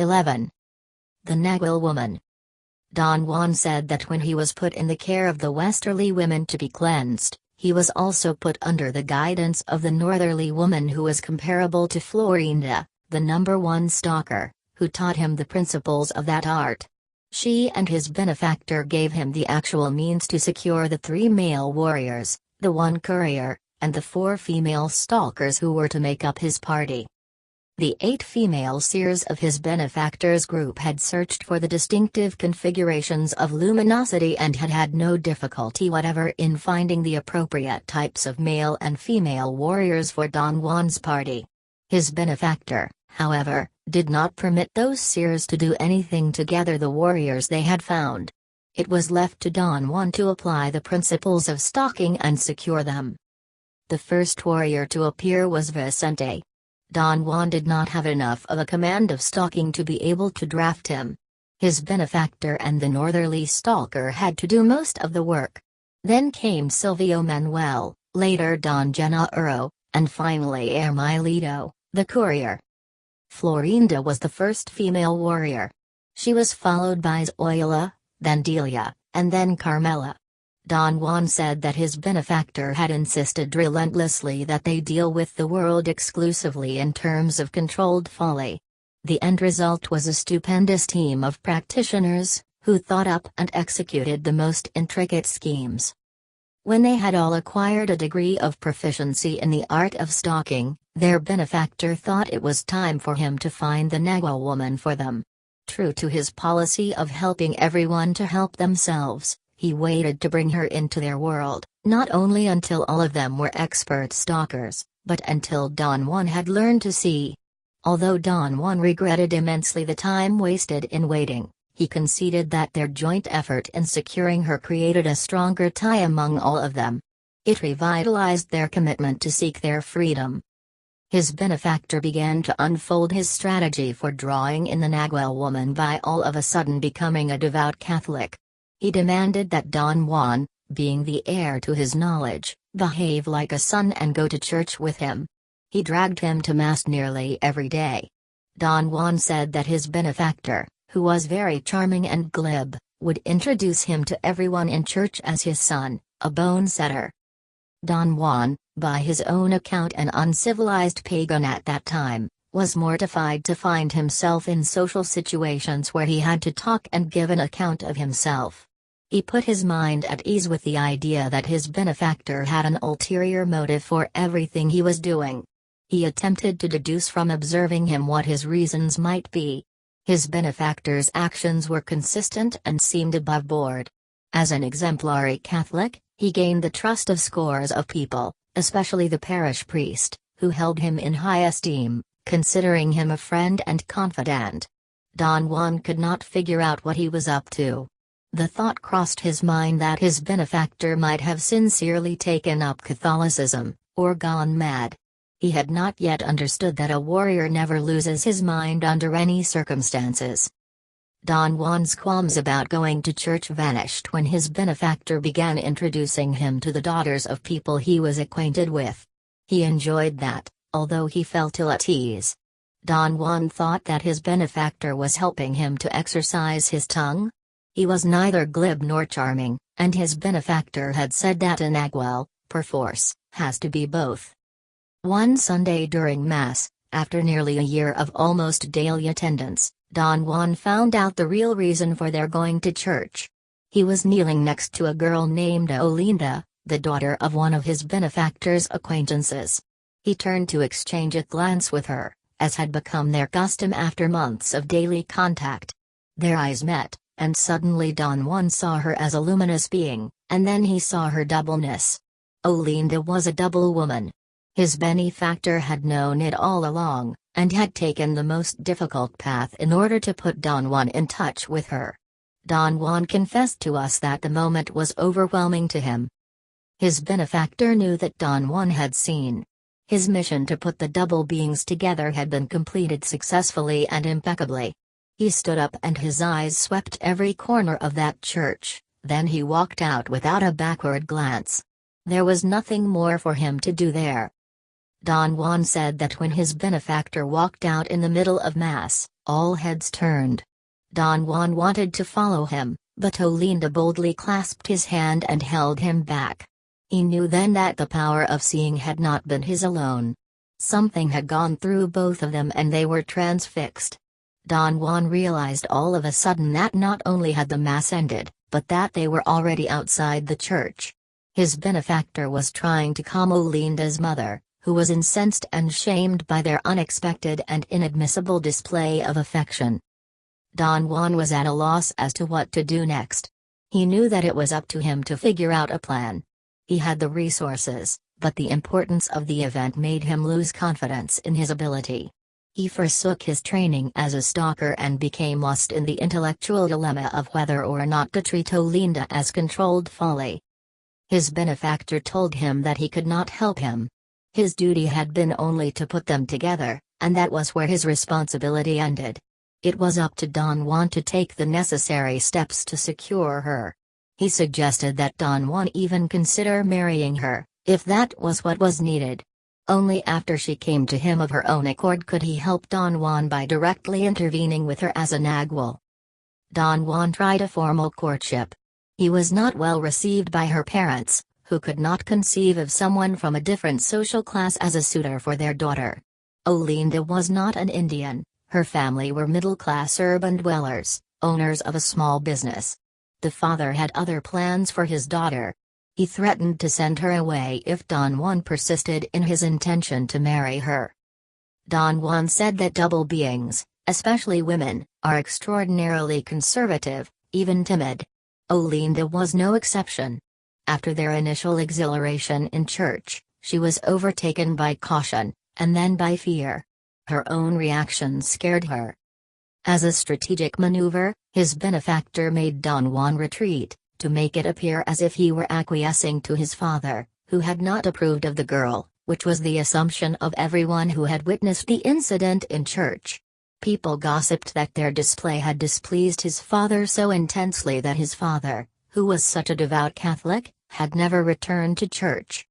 11. The Nagual Woman. Don Juan said that when he was put in the care of the westerly women to be cleansed, he was also put under the guidance of the northerly woman who was comparable to Florinda, the #1 stalker, who taught him the principles of that art. She and his benefactor gave him the actual means to secure the 3 male warriors, the 1 courier, and the 4 female stalkers who were to make up his party. The 8 female seers of his benefactor's group had searched for the distinctive configurations of luminosity and had had no difficulty whatever in finding the appropriate types of male and female warriors for Don Juan's party. His benefactor, however, did not permit those seers to do anything to gather the warriors they had found. It was left to Don Juan to apply the principles of stalking and secure them. The first warrior to appear was Vicente. Don Juan did not have enough of a command of stalking to be able to draft him. His benefactor and the northerly stalker had to do most of the work. Then came Silvio Manuel, later Don Gennaro, and finally Ermilito, the courier. Florinda was the first female warrior. She was followed by Zoila, then Delia, and then Carmela. Don Juan said that his benefactor had insisted relentlessly that they deal with the world exclusively in terms of controlled folly. The end result was a stupendous team of practitioners, who thought up and executed the most intricate schemes. When they had all acquired a degree of proficiency in the art of stalking, their benefactor thought it was time for him to find the Nagual woman for them. True to his policy of helping everyone to help themselves, he waited to bring her into their world, not only until all of them were expert stalkers, but until Don Juan had learned to see. Although Don Juan regretted immensely the time wasted in waiting, he conceded that their joint effort in securing her created a stronger tie among all of them. It revitalized their commitment to seek their freedom. His benefactor began to unfold his strategy for drawing in the Nagual woman by all of a sudden becoming a devout Catholic. He demanded that Don Juan, being the heir to his knowledge, behave like a son and go to church with him. He dragged him to Mass nearly every day. Don Juan said that his benefactor, who was very charming and glib, would introduce him to everyone in church as his son, a bone setter. Don Juan, by his own account an uncivilized pagan at that time, was mortified to find himself in social situations where he had to talk and give an account of himself. He put his mind at ease with the idea that his benefactor had an ulterior motive for everything he was doing. He attempted to deduce from observing him what his reasons might be. His benefactor's actions were consistent and seemed above board. As an exemplary Catholic, he gained the trust of scores of people, especially the parish priest, who held him in high esteem, considering him a friend and confidant. Don Juan could not figure out what he was up to. The thought crossed his mind that his benefactor might have sincerely taken up Catholicism, or gone mad. He had not yet understood that a warrior never loses his mind under any circumstances. Don Juan's qualms about going to church vanished when his benefactor began introducing him to the daughters of people he was acquainted with. He enjoyed that, although he felt ill at ease. Don Juan thought that his benefactor was helping him to exercise his tongue. He was neither glib nor charming, and his benefactor had said that a Nagual, perforce, has to be both. One Sunday during Mass, after nearly a year of almost daily attendance, Don Juan found out the real reason for their going to church. He was kneeling next to a girl named Olinda, the daughter of one of his benefactor's acquaintances. He turned to exchange a glance with her, as had become their custom after months of daily contact. Their eyes met, and suddenly Don Juan saw her as a luminous being, and then he saw her doubleness. Olinda was a double woman. His benefactor had known it all along, and had taken the most difficult path in order to put Don Juan in touch with her. Don Juan confessed to us that the moment was overwhelming to him. His benefactor knew that Don Juan had seen. His mission to put the double beings together had been completed successfully and impeccably. He stood up and his eyes swept every corner of that church, then he walked out without a backward glance. There was nothing more for him to do there. Don Juan said that when his benefactor walked out in the middle of Mass, All heads turned. Don Juan wanted to follow him, but Olinda boldly clasped his hand and held him back. He knew then that the power of seeing had not been his alone. Something had gone through both of them and they were transfixed. Don Juan realized all of a sudden that not only had the Mass ended, but that they were already outside the church. His benefactor was trying to calm Olinda's mother, who was incensed and shamed by their unexpected and inadmissible display of affection. Don Juan was at a loss as to what to do next. He knew that it was up to him to figure out a plan. He had the resources, but the importance of the event made him lose confidence in his ability. He forsook his training as a stalker and became lost in the intellectual dilemma of whether or not to treat Olinda as controlled folly. His benefactor told him that he could not help him. His duty had been only to put them together, and that was where his responsibility ended. It was up to Don Juan to take the necessary steps to secure her. He suggested that Don Juan even consider marrying her, if that was what was needed. Only after she came to him of her own accord could he help Don Juan by directly intervening with her as a Nagual. Don Juan tried a formal courtship. He was not well received by her parents, who could not conceive of someone from a different social class as a suitor for their daughter. Olinda was not an Indian, her family were middle-class urban dwellers, owners of a small business. The father had other plans for his daughter. He threatened to send her away if Don Juan persisted in his intention to marry her. Don Juan said that double beings, especially women, are extraordinarily conservative, even timid. Olinda was no exception. After their initial exhilaration in church, she was overtaken by caution, and then by fear. Her own reaction scared her. As a strategic maneuver, his benefactor made Don Juan retreat, to make it appear as if he were acquiescing to his father, who had not approved of the girl, which was the assumption of everyone who had witnessed the incident in church. People gossiped that their display had displeased his father so intensely that his father, who was such a devout Catholic, had never returned to church.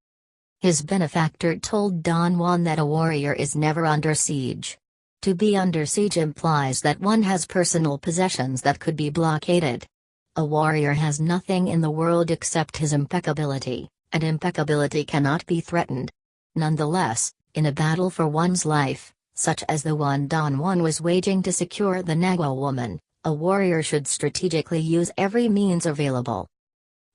His benefactor told Don Juan that a warrior is never under siege. To be under siege implies that one has personal possessions that could be blockaded. A warrior has nothing in the world except his impeccability, and impeccability cannot be threatened. Nonetheless, in a battle for one's life, such as the one Don Juan was waging to secure the Nagual woman, a warrior should strategically use every means available.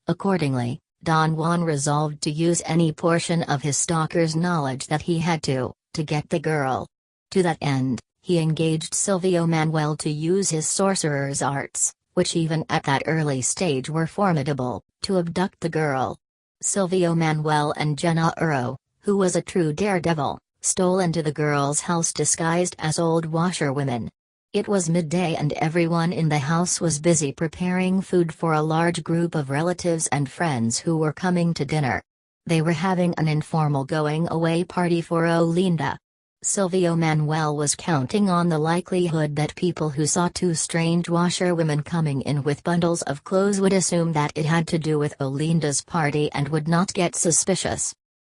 Accordingly, Don Juan resolved to use any portion of his stalker's knowledge that he had to get the girl. To that end, he engaged Silvio Manuel to use his sorcerer's arts, which even at that early stage were formidable, to abduct the girl. Silvio Manuel and Jenna Uro, who was a true daredevil, stole into the girl's house disguised as old washerwomen. It was midday and everyone in the house was busy preparing food for a large group of relatives and friends who were coming to dinner. They were having an informal going-away party for Olinda. Silvio Manuel was counting on the likelihood that people who saw two strange washerwomen coming in with bundles of clothes would assume that it had to do with Olinda's party and would not get suspicious.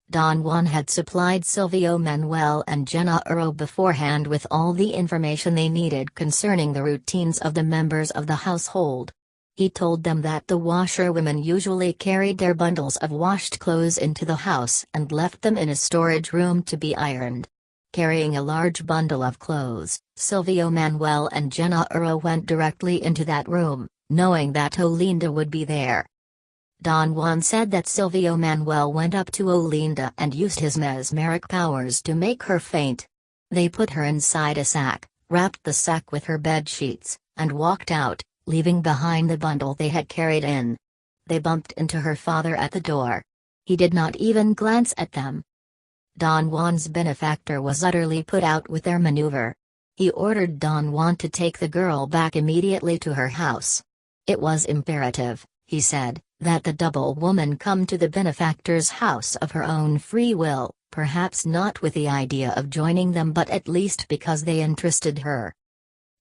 Don Juan had supplied Silvio Manuel and Jenna Uro beforehand with all the information they needed concerning the routines of the members of the household. He told them that the washerwomen usually carried their bundles of washed clothes into the house and left them in a storage room to be ironed. Carrying a large bundle of clothes, Silvio Manuel and Jenna Uro went directly into that room, knowing that Olinda would be there. Don Juan said that Silvio Manuel went up to Olinda and used his mesmeric powers to make her faint. They put her inside a sack, wrapped the sack with her bed sheets, and walked out, leaving behind the bundle they had carried in. They bumped into her father at the door. He did not even glance at them. Don Juan's benefactor was utterly put out with their maneuver. He ordered Don Juan to take the girl back immediately to her house. It was imperative, he said, that the double woman come to the benefactor's house of her own free will, perhaps not with the idea of joining them but at least because they interested her.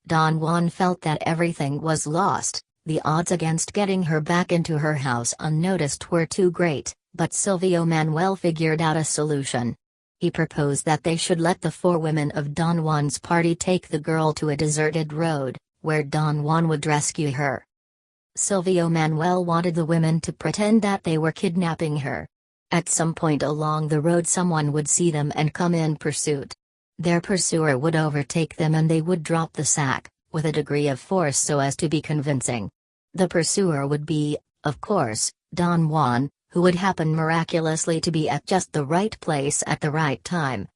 Don Juan felt that everything was lost. The odds against getting her back into her house unnoticed were too great, but Silvio Manuel figured out a solution. He proposed that they should let the 4 women of Don Juan's party take the girl to a deserted road, where Don Juan would rescue her. Silvio Manuel wanted the women to pretend that they were kidnapping her. At some point along the road someone would see them and come in pursuit. Their pursuer would overtake them and they would drop the sack, with a degree of force so as to be convincing. The pursuer would be, of course, Don Juan, who would happen miraculously to be at just the right place at the right time.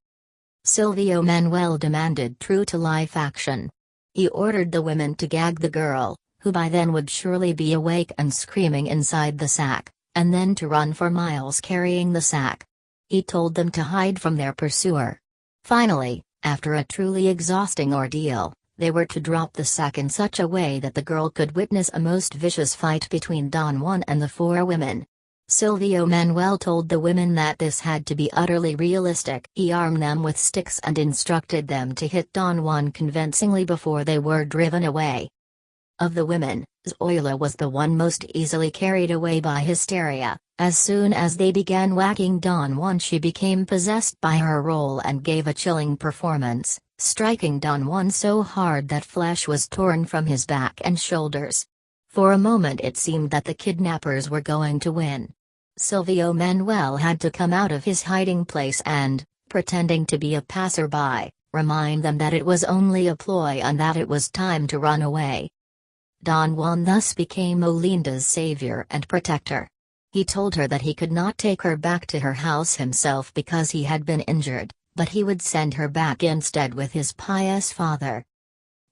Silvio Manuel demanded true-to-life action. He ordered the women to gag the girl, who by then would surely be awake and screaming inside the sack, and then to run for miles carrying the sack. He told them to hide from their pursuer. Finally, after a truly exhausting ordeal, they were to drop the sack in such a way that the girl could witness a most vicious fight between Don Juan and the 4 women. Silvio Manuel told the women that this had to be utterly realistic. He armed them with sticks and instructed them to hit Don Juan convincingly before they were driven away. Of the women, Zoila was the one most easily carried away by hysteria. As soon as they began whacking Don Juan, she became possessed by her role and gave a chilling performance, striking Don Juan so hard that flesh was torn from his back and shoulders. For a moment it seemed that the kidnappers were going to win. Silvio Manuel had to come out of his hiding place and, pretending to be a passerby, remind them that it was only a ploy and that it was time to run away. Don Juan thus became Olinda's savior and protector. He told her that he could not take her back to her house himself because he had been injured, but he would send her back instead with his pious father.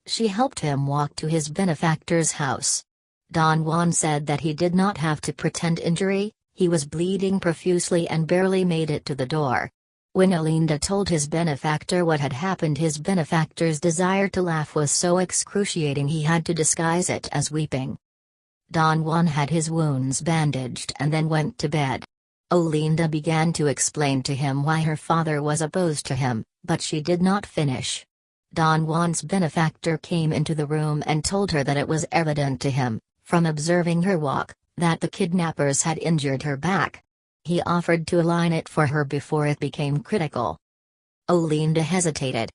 She helped him walk to his benefactor's house. Don Juan said that he did not have to pretend injury, he was bleeding profusely and barely made it to the door. When Olinda told his benefactor what had happened, his benefactor's desire to laugh was so excruciating he had to disguise it as weeping. Don Juan had his wounds bandaged and then went to bed. Olinda began to explain to him why her father was opposed to him, but she did not finish. Don Juan's benefactor came into the room and told her that it was evident to him, from observing her walk, that the kidnappers had injured her back. He offered to align it for her before it became critical. Olinda hesitated.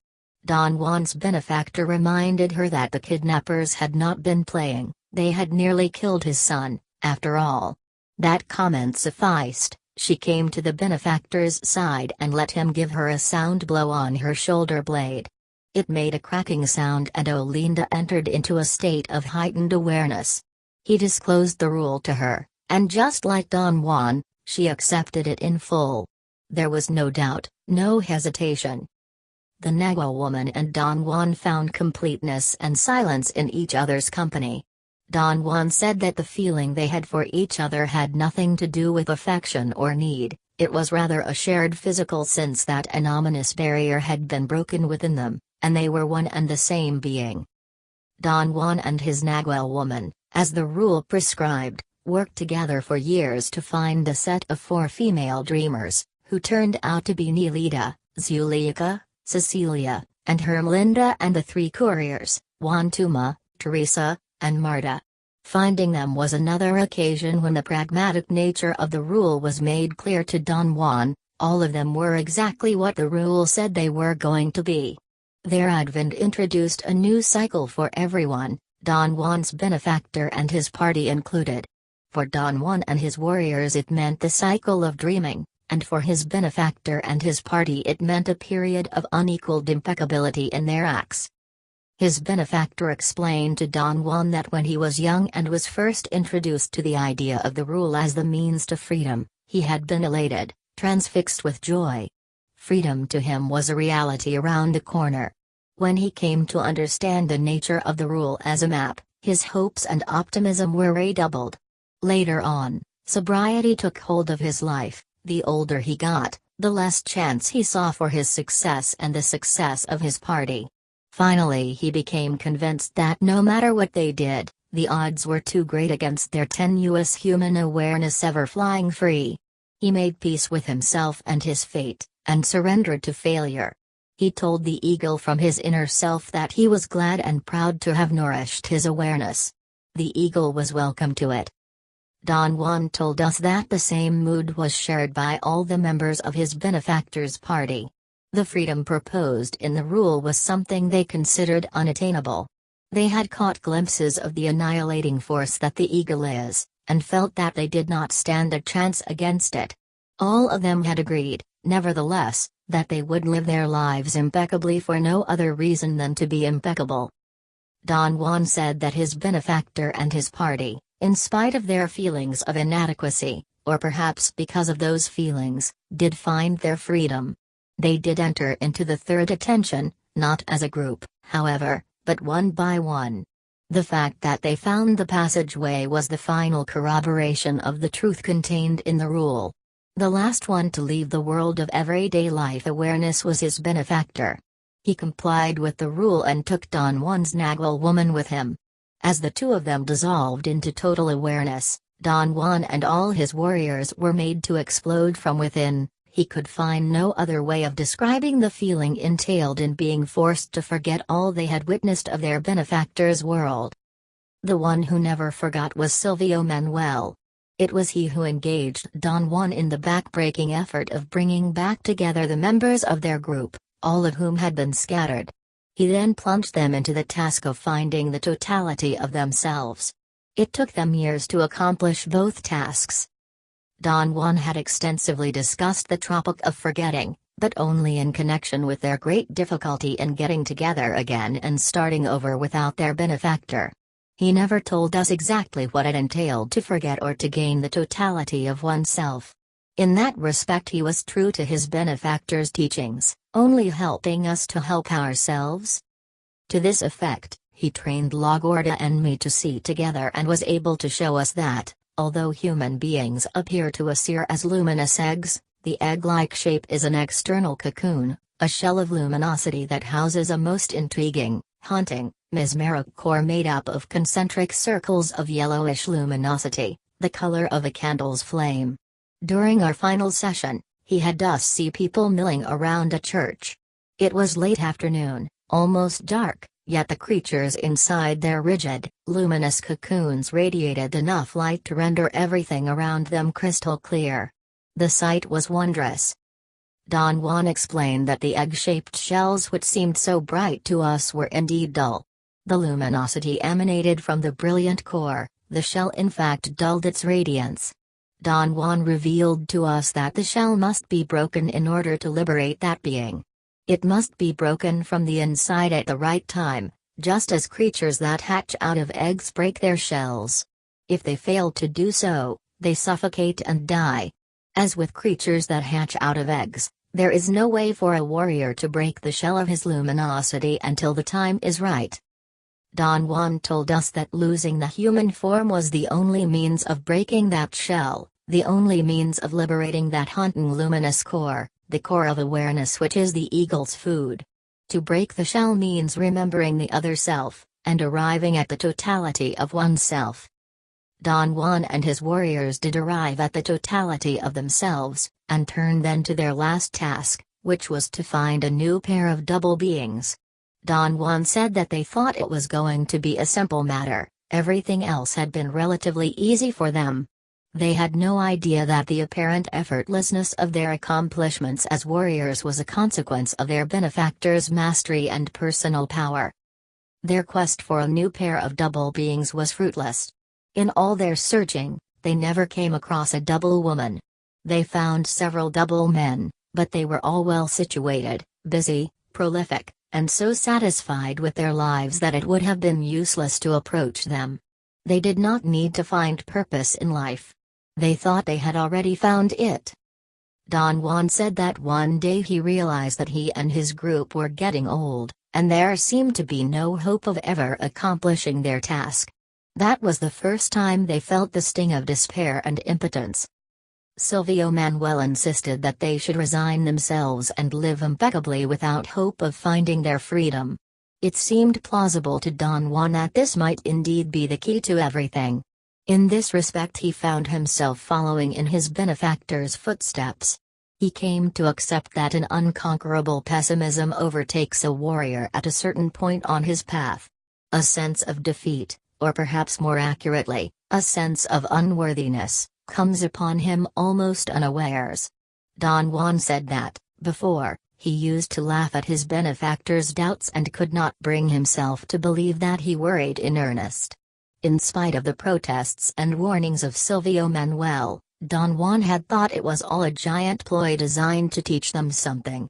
Don Juan's benefactor reminded her that the kidnappers had not been playing, they had nearly killed his son, after all. That comment sufficed. She came to the benefactor's side and let him give her a sound blow on her shoulder blade. It made a cracking sound and Olinda entered into a state of heightened awareness. He disclosed the rule to her, and just like Don Juan, she accepted it in full. There was no doubt, no hesitation. The Nagual woman and Don Juan found completeness and silence in each other's company. Don Juan said that the feeling they had for each other had nothing to do with affection or need, it was rather a shared physical sense that an ominous barrier had been broken within them, and they were one and the same being. Don Juan and his Nagual woman, as the rule prescribed, worked together for years to find a set of 4 female dreamers, who turned out to be Nelita, Zuleika, Cecilia, and Hermelinda, and the 3 couriers, Juan Tuma, Teresa, and Marta. Finding them was another occasion when the pragmatic nature of the rule was made clear to Don Juan. All of them were exactly what the rule said they were going to be. Their advent introduced a new cycle for everyone, Don Juan's benefactor and his party included. For Don Juan and his warriors it meant the cycle of dreaming, and for his benefactor and his party it meant a period of unequaled impeccability in their acts. His benefactor explained to Don Juan that when he was young and was first introduced to the idea of the rule as the means to freedom, he had been elated, transfixed with joy. Freedom to him was a reality around the corner. When he came to understand the nature of the rule as a map, his hopes and optimism were redoubled. Later on, sobriety took hold of his life. The older he got, the less chance he saw for his success and the success of his party. Finally he became convinced that no matter what they did, the odds were too great against their tenuous human awareness ever flying free. He made peace with himself and his fate, and surrendered to failure. He told the eagle from his inner self that he was glad and proud to have nourished his awareness. The eagle was welcome to it. Don Juan told us that the same mood was shared by all the members of his benefactor's party. The freedom proposed in the rule was something they considered unattainable. They had caught glimpses of the annihilating force that the eagle is, and felt that they did not stand a chance against it. All of them had agreed, nevertheless, that they would live their lives impeccably for no other reason than to be impeccable. Don Juan said that his benefactor and his party, in spite of their feelings of inadequacy, or perhaps because of those feelings, did find their freedom. They did enter into the third attention, not as a group, however, but one by one. The fact that they found the passageway was the final corroboration of the truth contained in the rule. The last one to leave the world of everyday life awareness was his benefactor. He complied with the rule and took Don Juan's Nagual woman with him. As the two of them dissolved into total awareness, Don Juan and all his warriors were made to explode from within. He could find no other way of describing the feeling entailed in being forced to forget all they had witnessed of their benefactor's world. The one who never forgot was Silvio Manuel. It was he who engaged Don Juan in the back-breaking effort of bringing back together the members of their group, all of whom had been scattered. He then plunged them into the task of finding the totality of themselves. It took them years to accomplish both tasks. Don Juan had extensively discussed the Tropic of Forgetting, but only in connection with their great difficulty in getting together again and starting over without their benefactor. He never told us exactly what it entailed to forget or to gain the totality of oneself. In that respect he was true to his benefactor's teachings, only helping us to help ourselves. To this effect, he trained LaGuardia and me to see together and was able to show us that, although human beings appear to us here as luminous eggs, the egg-like shape is an external cocoon, a shell of luminosity that houses a most intriguing, haunting, mesmeric core made up of concentric circles of yellowish luminosity, the color of a candle's flame. During our final session, he had us see people milling around a church. It was late afternoon, almost dark, yet the creatures inside their rigid, luminous cocoons radiated enough light to render everything around them crystal clear. The sight was wondrous. Don Juan explained that the egg-shaped shells which seemed so bright to us were indeed dull. The luminosity emanated from the brilliant core, the shell in fact dulled its radiance. Don Juan revealed to us that the shell must be broken in order to liberate that being. It must be broken from the inside at the right time, just as creatures that hatch out of eggs break their shells. If they fail to do so, they suffocate and die. As with creatures that hatch out of eggs, there is no way for a warrior to break the shell of his luminosity until the time is right. Don Juan told us that losing the human form was the only means of breaking that shell, the only means of liberating that haunting luminous core, the core of awareness which is the eagle's food. To break the shell means remembering the other self, and arriving at the totality of oneself. Don Juan and his warriors did arrive at the totality of themselves, and turned then to their last task, which was to find a new pair of double beings. Don Juan said that they thought it was going to be a simple matter, everything else had been relatively easy for them. They had no idea that the apparent effortlessness of their accomplishments as warriors was a consequence of their benefactor's mastery and personal power. Their quest for a new pair of double beings was fruitless. In all their searching, they never came across a double woman. They found several double men, but they were all well situated, busy, prolific, and so satisfied with their lives that it would have been useless to approach them. They did not need to find purpose in life. They thought they had already found it. Don Juan said that one day he realized that he and his group were getting old, and there seemed to be no hope of ever accomplishing their task. That was the first time they felt the sting of despair and impotence. Silvio Manuel insisted that they should resign themselves and live impeccably without hope of finding their freedom. It seemed plausible to Don Juan that this might indeed be the key to everything. In this respect he found himself following in his benefactor's footsteps. He came to accept that an unconquerable pessimism overtakes a warrior at a certain point on his path. A sense of defeat, or perhaps more accurately, a sense of unworthiness, comes upon him almost unawares. Don Juan said that, before, he used to laugh at his benefactor's doubts and could not bring himself to believe that he worried in earnest. In spite of the protests and warnings of Silvio Manuel, Don Juan had thought it was all a giant ploy designed to teach them something.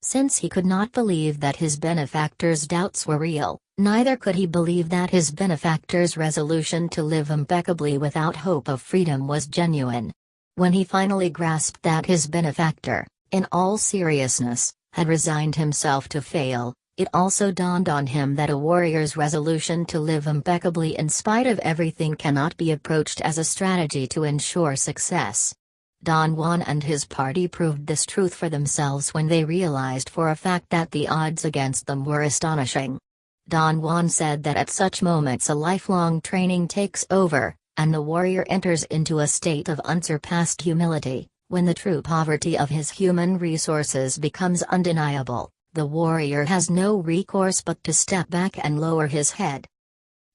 Since he could not believe that his benefactor's doubts were real, neither could he believe that his benefactor's resolution to live impeccably without hope of freedom was genuine. When he finally grasped that his benefactor, in all seriousness, had resigned himself to fail, it also dawned on him that a warrior's resolution to live impeccably in spite of everything cannot be approached as a strategy to ensure success. Don Juan and his party proved this truth for themselves when they realized for a fact that the odds against them were astonishing. Don Juan said that at such moments a lifelong training takes over, and the warrior enters into a state of unsurpassed humility. When the true poverty of his human resources becomes undeniable, the warrior has no recourse but to step back and lower his head.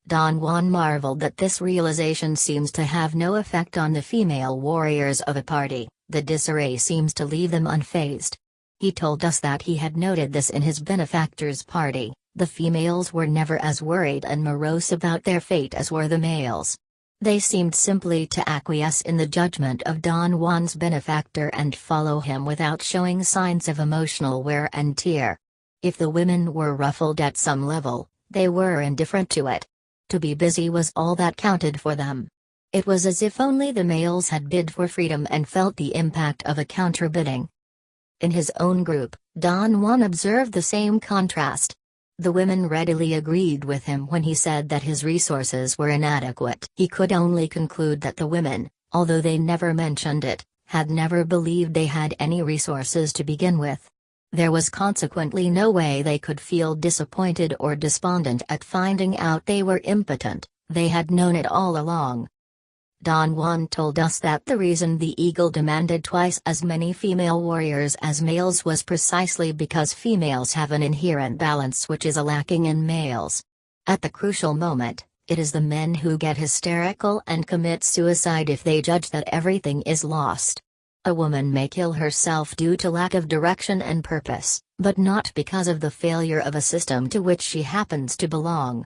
Don Juan marveled that this realization seems to have no effect on the female warriors of a party. The disarray seems to leave them unfazed. He told us that he had noted this in his benefactor's party. The females were never as worried and morose about their fate as were the males. They seemed simply to acquiesce in the judgment of Don Juan's benefactor and follow him without showing signs of emotional wear and tear. If the women were ruffled at some level, they were indifferent to it. To be busy was all that counted for them. It was as if only the males had bid for freedom and felt the impact of a counterbidding. In his own group, Don Juan observed the same contrast. The women readily agreed with him when he said that his resources were inadequate. He could only conclude that the women, although they never mentioned it, had never believed they had any resources to begin with. There was consequently no way they could feel disappointed or despondent at finding out they were impotent. They had known it all along. Don Juan told us that the reason the eagle demanded twice as many female warriors as males was precisely because females have an inherent balance which is lacking in males. At the crucial moment, it is the men who get hysterical and commit suicide if they judge that everything is lost. A woman may kill herself due to lack of direction and purpose, but not because of the failure of a system to which she happens to belong.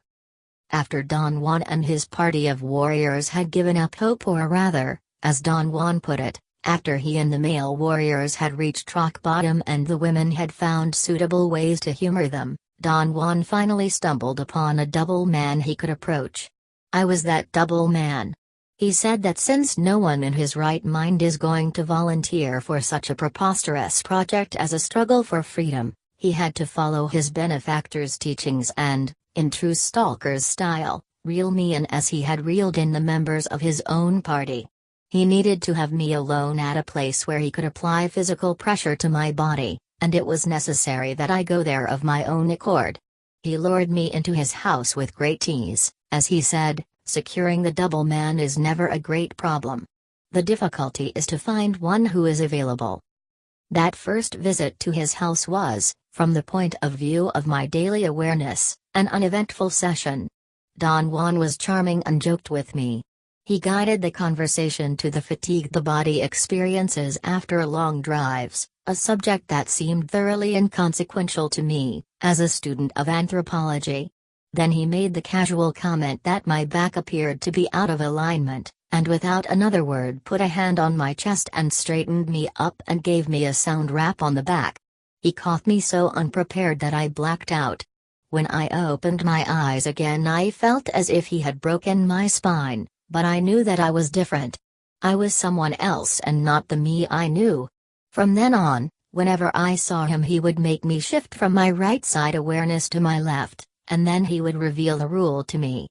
After Don Juan and his party of warriors had given up hope, or rather, as Don Juan put it, after he and the male warriors had reached rock bottom and the women had found suitable ways to humor them, Don Juan finally stumbled upon a double man he could approach. I was that double man. He said that since no one in his right mind is going to volunteer for such a preposterous project as a struggle for freedom, he had to follow his benefactor's teachings and, in true stalker's style, reel me in as he had reeled in the members of his own party. He needed to have me alone at a place where he could apply physical pressure to my body, and it was necessary that I go there of my own accord. He lured me into his house with great ease. As he said, securing the double man is never a great problem. The difficulty is to find one who is available. That first visit to his house was, from the point of view of my daily awareness, an uneventful session. Don Juan was charming and joked with me. He guided the conversation to the fatigue the body experiences after long drives, a subject that seemed thoroughly inconsequential to me, as a student of anthropology. Then he made the casual comment that my back appeared to be out of alignment, and without another word put a hand on my chest and straightened me up and gave me a sound rap on the back. He caught me so unprepared that I blacked out. When I opened my eyes again I felt as if he had broken my spine, but I knew that I was different. I was someone else and not the me I knew. From then on, whenever I saw him he would make me shift from my right side awareness to my left, and then he would reveal the rule to me.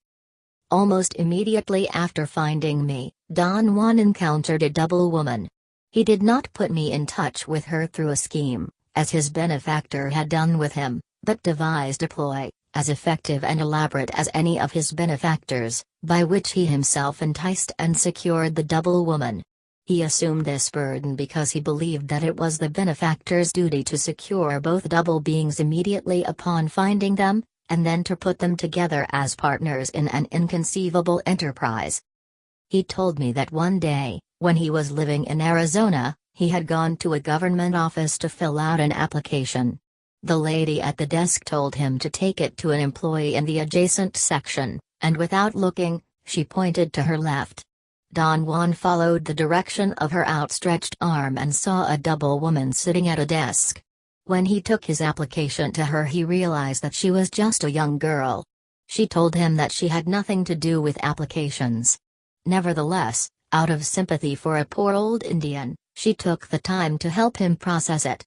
Almost immediately after finding me, Don Juan encountered a double woman. He did not put me in touch with her through a scheme, as his benefactor had done with him, but devised a ploy, as effective and elaborate as any of his benefactors, by which he himself enticed and secured the double woman. He assumed this burden because he believed that it was the benefactor's duty to secure both double beings immediately upon finding them, and then to put them together as partners in an inconceivable enterprise. He told me that one day, when he was living in Arizona, he had gone to a government office to fill out an application. The lady at the desk told him to take it to an employee in the adjacent section, and without looking, she pointed to her left. Don Juan followed the direction of her outstretched arm and saw a double woman sitting at a desk. When he took his application to her, he realized that she was just a young girl. She told him that she had nothing to do with applications. Nevertheless, out of sympathy for a poor old Indian, she took the time to help him process it.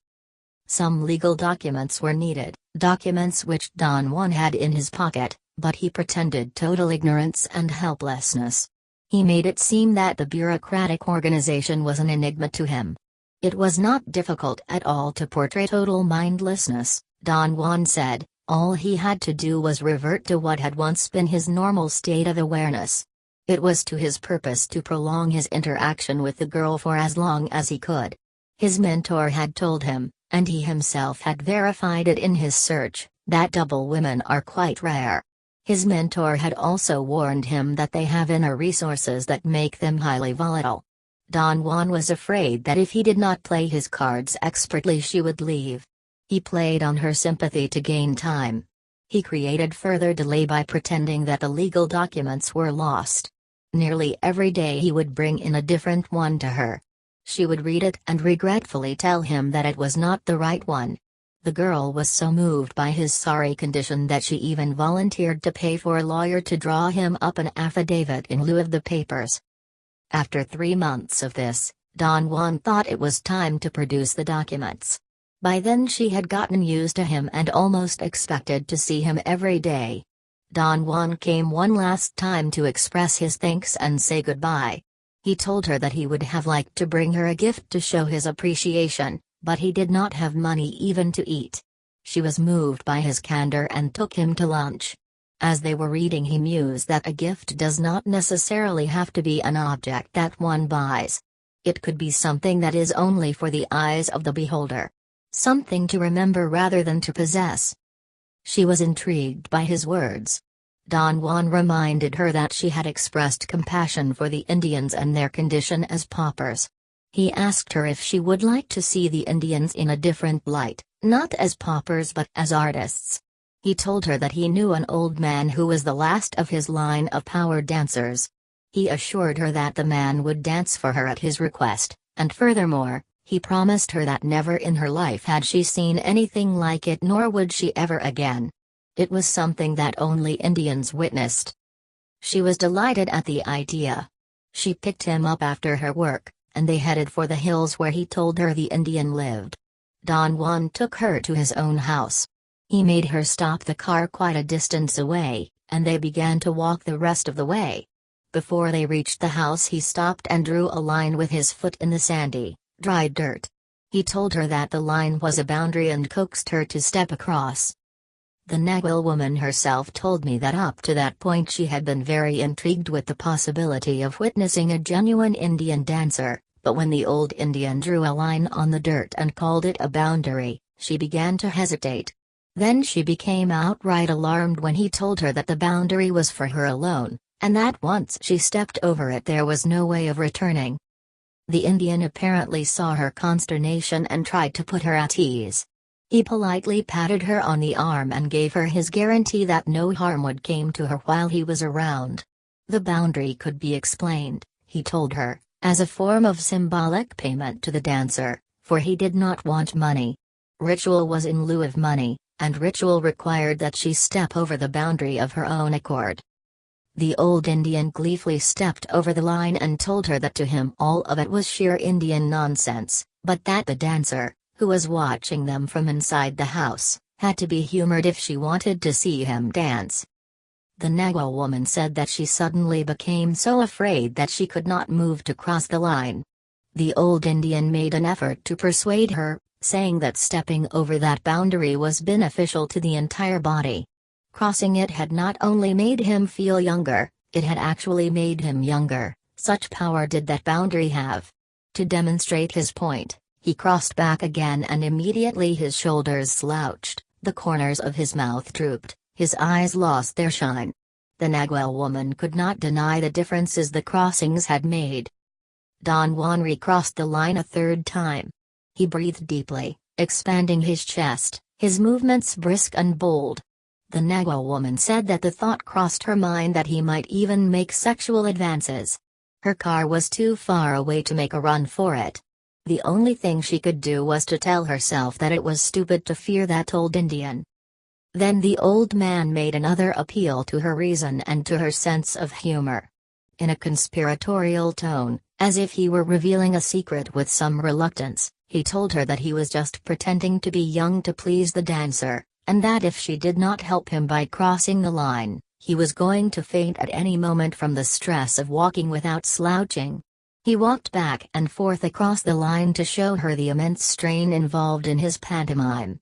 Some legal documents were needed, documents which Don Juan had in his pocket, but he pretended total ignorance and helplessness. He made it seem that the bureaucratic organization was an enigma to him. It was not difficult at all to portray total mindlessness, Don Juan said. All he had to do was revert to what had once been his normal state of awareness. It was to his purpose to prolong his interaction with the girl for as long as he could. His mentor had told him, and he himself had verified it in his search, that double women are quite rare. His mentor had also warned him that they have inner resources that make them highly volatile. Don Juan was afraid that if he did not play his cards expertly, she would leave. He played on her sympathy to gain time. He created further delay by pretending that the legal documents were lost. Nearly every day he would bring in a different one to her. She would read it and regretfully tell him that it was not the right one. The girl was so moved by his sorry condition that she even volunteered to pay for a lawyer to draw him up an affidavit in lieu of the papers. After 3 months of this, Don Juan thought it was time to produce the documents. By then she had gotten used to him and almost expected to see him every day. Don Juan came one last time to express his thanks and say goodbye. He told her that he would have liked to bring her a gift to show his appreciation, but he did not have money even to eat. She was moved by his candor and took him to lunch. As they were eating, he mused that a gift does not necessarily have to be an object that one buys. It could be something that is only for the eyes of the beholder. Something to remember rather than to possess. She was intrigued by his words. Don Juan reminded her that she had expressed compassion for the Indians and their condition as paupers. He asked her if she would like to see the Indians in a different light, not as paupers but as artists. He told her that he knew an old man who was the last of his line of power dancers. He assured her that the man would dance for her at his request, and furthermore, he promised her that never in her life had she seen anything like it, nor would she ever again. It was something that only Indians witnessed. She was delighted at the idea. She picked him up after her work, and they headed for the hills where he told her the Indian lived. Don Juan took her to his own house. He made her stop the car quite a distance away, and they began to walk the rest of the way. Before they reached the house, he stopped and drew a line with his foot in the sandy, dry dirt. He told her that the line was a boundary and coaxed her to step across. The Nagual woman herself told me that up to that point she had been very intrigued with the possibility of witnessing a genuine Indian dancer, but when the old Indian drew a line on the dirt and called it a boundary, she began to hesitate. Then she became outright alarmed when he told her that the boundary was for her alone, and that once she stepped over it there was no way of returning. The Indian apparently saw her consternation and tried to put her at ease. He politely patted her on the arm and gave her his guarantee that no harm would come to her while he was around. The boundary could be explained, he told her, as a form of symbolic payment to the dancer, for he did not want money. Ritual was in lieu of money, and ritual required that she step over the boundary of her own accord. The old Indian gleefully stepped over the line and told her that to him all of it was sheer Indian nonsense, but that the dancer, who was watching them from inside the house, had to be humored if she wanted to see him dance. The Nagual woman said that she suddenly became so afraid that she could not move to cross the line. The old Indian made an effort to persuade her, saying that stepping over that boundary was beneficial to the entire body. Crossing it had not only made him feel younger, it had actually made him younger, such power did that boundary have. To demonstrate his point, he crossed back again and immediately his shoulders slouched, the corners of his mouth drooped, His eyes lost their shine. The Nagual woman could not deny the differences the crossings had made. Don Juan recrossed the line a third time. He breathed deeply, expanding his chest, his movements brisk and bold. The Nagual woman said that the thought crossed her mind that he might even make sexual advances. Her car was too far away to make a run for it. The only thing she could do was to tell herself that it was stupid to fear that old Indian. Then the old man made another appeal to her reason and to her sense of humor. In a conspiratorial tone, as if he were revealing a secret with some reluctance, he told her that he was just pretending to be young to please the dancer, and that if she did not help him by crossing the line, he was going to faint at any moment from the stress of walking without slouching. He walked back and forth across the line to show her the immense strain involved in his pantomime.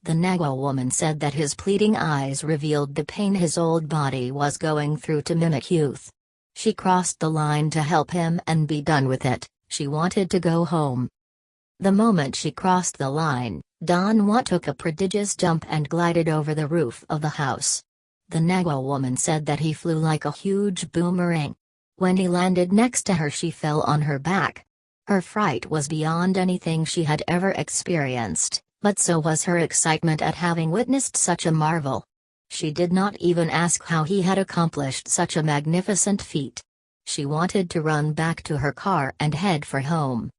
The Nagual woman said that his pleading eyes revealed the pain his old body was going through to mimic youth. She crossed the line to help him and be done with it. She wanted to go home. The moment she crossed the line, Don Juan took a prodigious jump and glided over the roof of the house. The Nagual woman said that he flew like a huge boomerang. When he landed next to her, she fell on her back. Her fright was beyond anything she had ever experienced, but so was her excitement at having witnessed such a marvel. She did not even ask how he had accomplished such a magnificent feat. She wanted to run back to her car and head for home.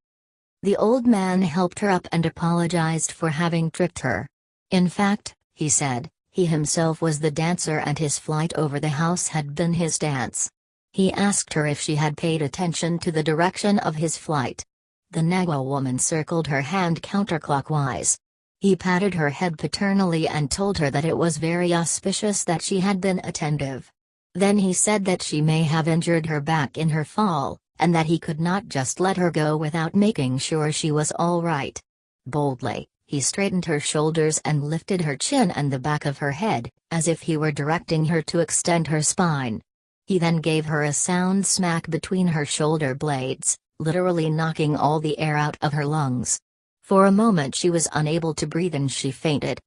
The old man helped her up and apologized for having tripped her. In fact, he said, he himself was the dancer and his flight over the house had been his dance. He asked her if she had paid attention to the direction of his flight. The Nagual woman circled her hand counterclockwise. He patted her head paternally and told her that it was very auspicious that she had been attentive. Then he said that she may have injured her back in her fall, and that he could not just let her go without making sure she was all right. Boldly, he straightened her shoulders and lifted her chin and the back of her head, as if he were directing her to extend her spine. He then gave her a sound smack between her shoulder blades, literally knocking all the air out of her lungs. For a moment she was unable to breathe and she fainted.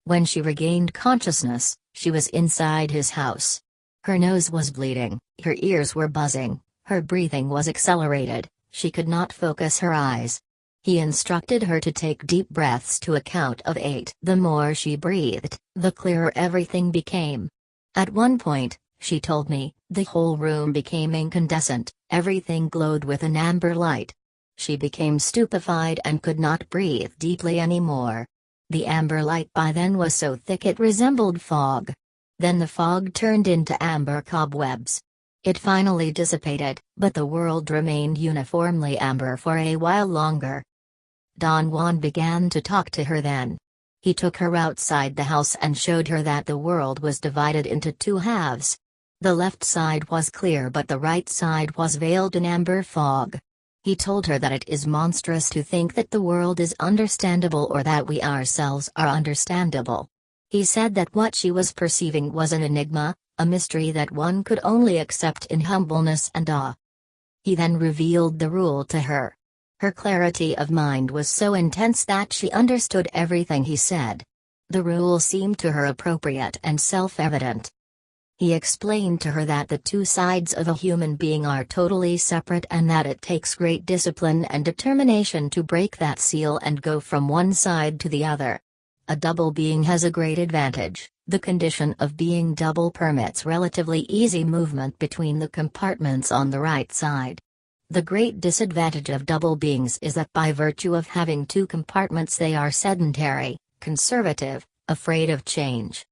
When she regained consciousness, she was inside his house. Her nose was bleeding, her ears were buzzing, her breathing was accelerated, she could not focus her eyes. He instructed her to take deep breaths to a count of 8. The more she breathed, the clearer everything became. At one point, she told me, the whole room became incandescent, everything glowed with an amber light. She became stupefied and could not breathe deeply anymore. The amber light by then was so thick it resembled fog. Then the fog turned into amber cobwebs. It finally dissipated, but the world remained uniformly amber for a while longer. Don Juan began to talk to her then. He took her outside the house and showed her that the world was divided into two halves. The left side was clear but the right side was veiled in amber fog. He told her that it is monstrous to think that the world is understandable or that we ourselves are understandable. He said that what she was perceiving was an enigma, a mystery that one could only accept in humbleness and awe. He then revealed the rule to her. Her clarity of mind was so intense that she understood everything he said. The rule seemed to her appropriate and self-evident. He explained to her that the two sides of a human being are totally separate and that it takes great discipline and determination to break that seal and go from one side to the other. A double being has a great advantage. The condition of being double permits relatively easy movement between the compartments on the right side. The great disadvantage of double beings is that by virtue of having two compartments they are sedentary, conservative, afraid of change.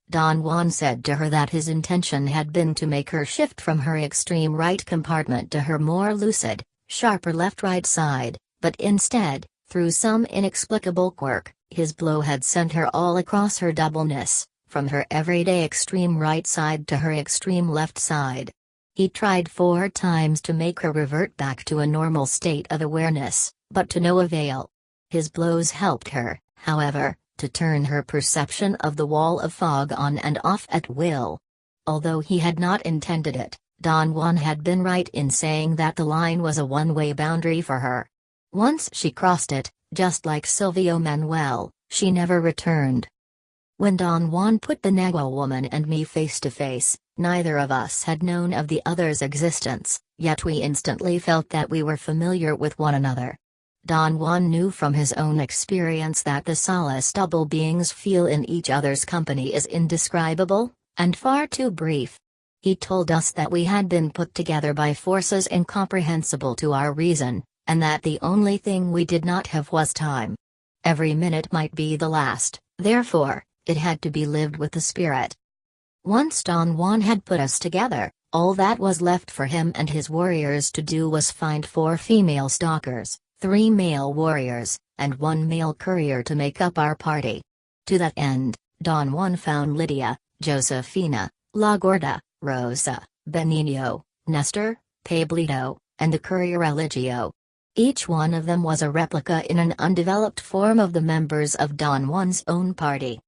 Don Juan said to her that his intention had been to make her shift from her extreme right compartment to her more lucid, sharper left-right side, but instead, through some inexplicable quirk, his blow had sent her all across her doubleness, from her everyday extreme right side to her extreme left side. He tried 4 times to make her revert back to a normal state of awareness, but to no avail. His blows helped her, however, to turn her perception of the wall of fog on and off at will. Although he had not intended it, Don Juan had been right in saying that the line was a one-way boundary for her. Once she crossed it, just like Silvio Manuel, she never returned. When Don Juan put the Nagual woman and me face to face, neither of us had known of the other's existence, yet we instantly felt that we were familiar with one another. Don Juan knew from his own experience that the solace double beings feel in each other's company is indescribable, and far too brief. He told us that we had been put together by forces incomprehensible to our reason, and that the only thing we did not have was time. Every minute might be the last, therefore, it had to be lived with the spirit. Once Don Juan had put us together, all that was left for him and his warriors to do was find 4 female stalkers, 3 male warriors, and 1 male courier to make up our party. To that end, Don Juan found Lydia, Josefina, La Gorda, Rosa, Benigno, Nestor, Pablito, and the courier Eligio. Each one of them was a replica in an undeveloped form of the members of Don Juan's own party.